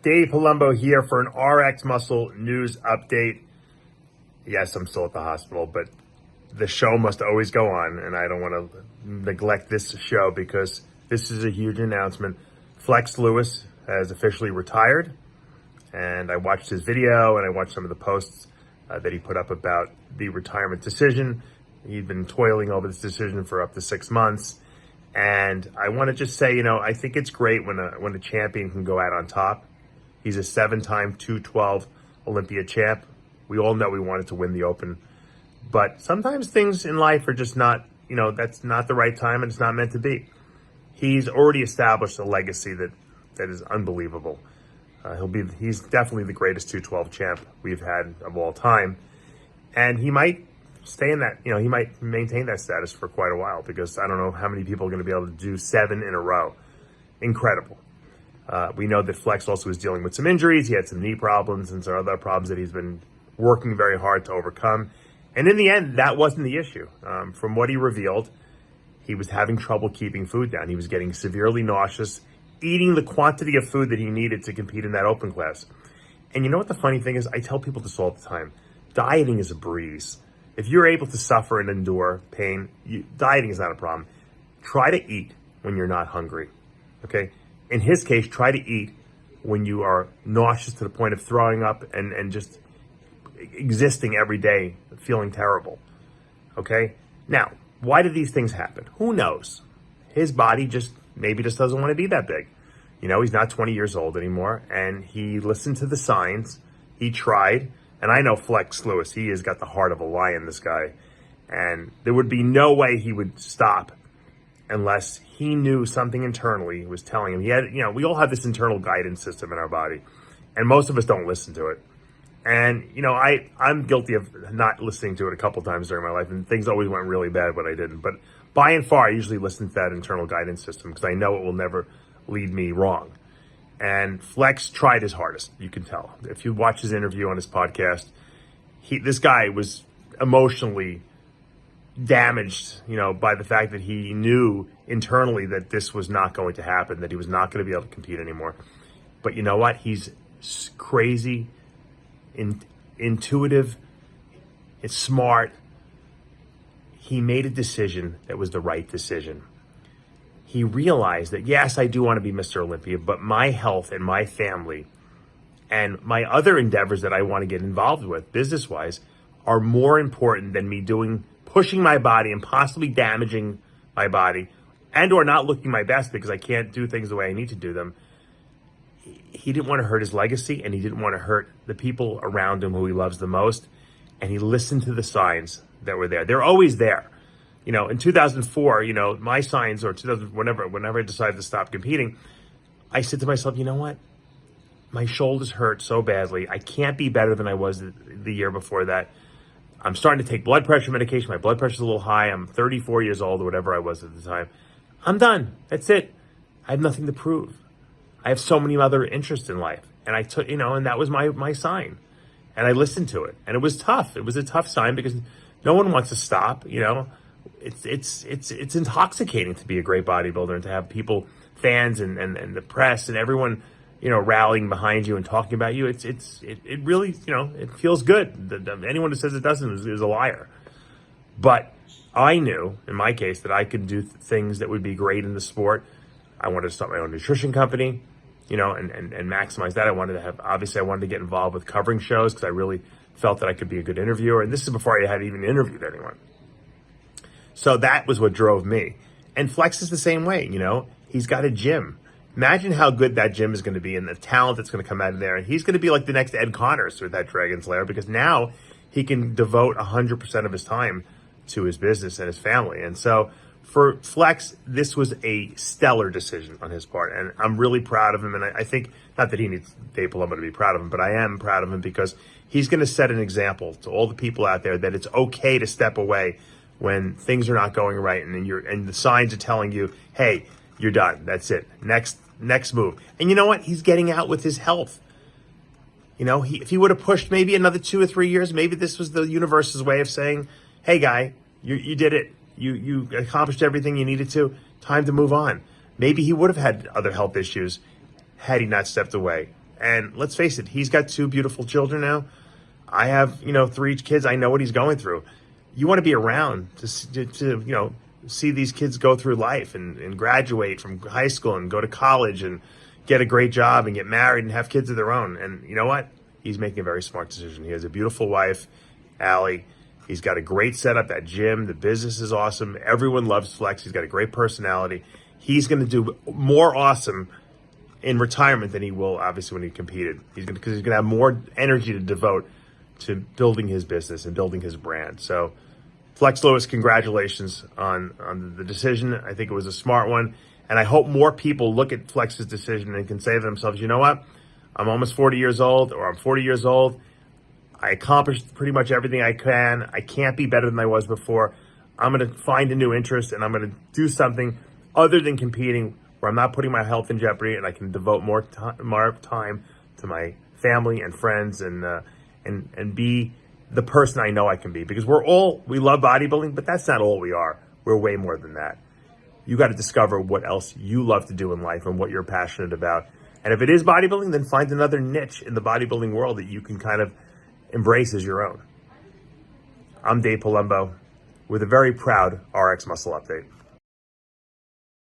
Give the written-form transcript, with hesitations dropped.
Dave Palumbo here for an RX Muscle news update. Yes, I'm still at the hospital, but the show must always go on, and I don't want to neglect this show because this is a huge announcement. Flex Lewis has officially retired, and I watched his video and I watched some of the posts that he put up about the retirement decision. He'd been toiling over this decision for up to 6 months. And I want to just say, I think it's great when a champion can go out on top. He's a 7-time 212 Olympia champ. We all know we wanted to win the Open. But sometimes things in life are just not, that's not the right time and it's not meant to be. He's already established a legacy that is unbelievable. He's definitely the greatest 212 champ we've had of all time. And he might stay in that, he might maintain that status for quite a while because I don't know how many people are going to be able to do 7 in a row. Incredible. We know that Flex also was dealing with some injuries. He had some knee problems and some other problems that he's been working very hard to overcome. And in the end, that wasn't the issue. From what he revealed, he was having trouble keeping food down. He was getting severely nauseous, eating the quantity of food that he needed to compete in that open class. And you know what the funny thing is? I tell people this all the time. Dieting is a breeze. If you're able to suffer and endure pain, dieting is not a problem. Try to eat when you're not hungry, okay? In his case, try to eat when you are nauseous to the point of throwing up and just existing every day, feeling terrible, okay? Now, why do these things happen? Who knows? His body maybe just doesn't want to be that big. He's not 20 years old anymore, and he listened to the signs. He tried, and I know Flex Lewis, he has got the heart of a lion, this guy, and there would be no way he would stop unless he knew something internally was telling him. He had, we all have this internal guidance system in our body, and most of us don't listen to it. And, I'm guilty of not listening to it a couple times during my life, and things always went really bad when I didn't. But by and far, I usually listen to that internal guidance system because I know it will never lead me wrong. And Flex tried his hardest, you can tell. If you watch his interview on his podcast, this guy was emotionally damaged, by the fact that he knew internally that this was not going to happen, that he was not going to be able to compete anymore. But you know what? He's crazy, intuitive, it's smart. He made a decision that was the right decision. He realized that, yes, I do want to be Mr. Olympia, but my health and my family and my other endeavors that I want to get involved with business-wise are more important than me pushing my body and possibly damaging my body and or not looking my best because I can't do things the way I need to do them. He didn't want to hurt his legacy, and he didn't want to hurt the people around him who he loves the most. And he listened to the signs that were there. They're always there. In 2004, my signs, or 2000, whenever I decided to stop competing, I said to myself, you know what? My shoulders hurt so badly. I can't be better than I was the year before that. I'm starting to take blood pressure medication. My blood pressure's a little high. I'm 34 years old or whatever I was at the time. I'm done. That's it. I have nothing to prove. I have so many other interests in life. And I took, and that was my sign. And I listened to it. And it was tough. It was a tough sign because no one wants to stop, It's intoxicating to be a great bodybuilder and to have people, fans and the press and everyone, rallying behind you and talking about you. It really, it feels good. Anyone who says it doesn't is a liar. But I knew, in my case, that I could do things that would be great in the sport. I wanted to start my own nutrition company, and maximize that. I wanted to get involved with covering shows because I really felt that I could be a good interviewer. And this is before I had even interviewed anyone. So that was what drove me. And Flex is the same way, He's got a gym. Imagine how good that gym is going to be and the talent that's going to come out of there. And he's going to be like the next Ed Connors with that Dragon's Lair because now he can devote 100% of his time to his business and his family. And so for Flex, this was a stellar decision on his part. And I'm really proud of him. And I think, not that he needs Dave Palumbo to be proud of him, but I am proud of him because he's going to set an example to all the people out there that it's okay to step away when things are not going right and the signs are telling you, hey, you're done. That's it. Next move. And you know what? He's getting out with his health. If he would have pushed maybe another 2 or 3 years, maybe this was the universe's way of saying, hey, guy, you did it. You accomplished everything you needed to. Time to move on. Maybe he would have had other health issues had he not stepped away. And let's face it, he's got 2 beautiful children now. I have, 3 kids. I know what he's going through. You want to be around to see these kids go through life and graduate from high school and go to college and get a great job and get married and have kids of their own. And you know what? He's making a very smart decision. He has a beautiful wife, Allie. He's got a great setup at gym. The business is awesome. Everyone loves Flex. He's got a great personality. He's going to do more awesome in retirement than he will, obviously, when he competed. Because he's going to have more energy to devote to building his business and building his brand. So, Flex Lewis, congratulations on the decision. I think it was a smart one. And I hope more people look at Flex's decision and can say to themselves, you know what? I'm almost 40 years old, or I'm 40 years old. I accomplished pretty much everything I can. I can't be better than I was before. I'm going to find a new interest, and I'm going to do something other than competing where I'm not putting my health in jeopardy, and I can devote more time to my family and friends and be the person I know I can be. Because we love bodybuilding, but that's not all we are. We're way more than that. You got to discover what else you love to do in life and what you're passionate about. And if it is bodybuilding, then find another niche in the bodybuilding world that you can kind of embrace as your own. I'm Dave Palumbo with a very proud RX Muscle Update.